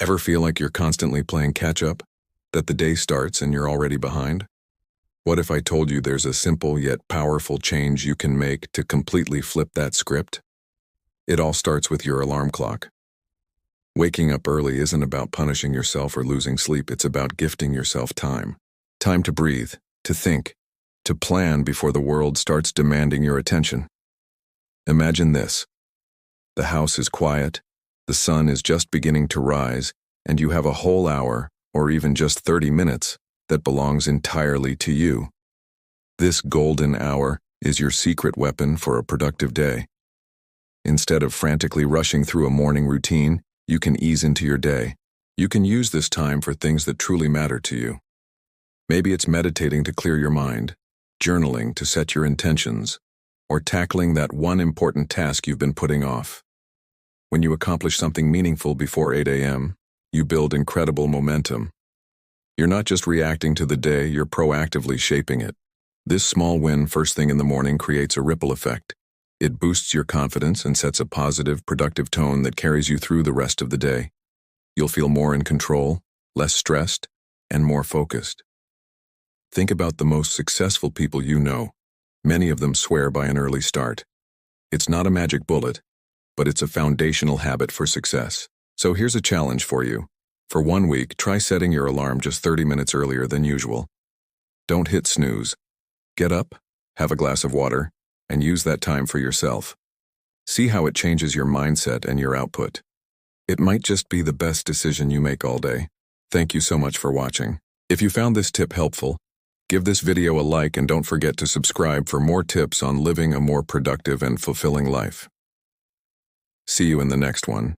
Ever feel like you're constantly playing catch-up? That the day starts and you're already behind? What if I told you there's a simple yet powerful change you can make to completely flip that script? It all starts with your alarm clock. Waking up early isn't about punishing yourself or losing sleep, it's about gifting yourself time. Time to breathe, to think, to plan before the world starts demanding your attention. Imagine this. The house is quiet, the sun is just beginning to rise, and you have a whole hour, or even just 30 minutes, that belongs entirely to you. This golden hour is your secret weapon for a productive day. Instead of frantically rushing through a morning routine, you can ease into your day. You can use this time for things that truly matter to you. Maybe it's meditating to clear your mind, journaling to set your intentions, or tackling that one important task you've been putting off. When you accomplish something meaningful before 8 a.m., you build incredible momentum. You're not just reacting to the day, you're proactively shaping it. This small win first thing in the morning creates a ripple effect. It boosts your confidence and sets a positive, productive tone that carries you through the rest of the day. You'll feel more in control, less stressed, and more focused. Think about the most successful people you know. Many of them swear by an early start. It's not a magic bullet, but it's a foundational habit for success. So here's a challenge for you. For 1 week, try setting your alarm just 30 minutes earlier than usual. Don't hit snooze. Get up, have a glass of water, and use that time for yourself. See how it changes your mindset and your output. It might just be the best decision you make all day. Thank you so much for watching. If you found this tip helpful, give this video a like and don't forget to subscribe for more tips on living a more productive and fulfilling life. See you in the next one.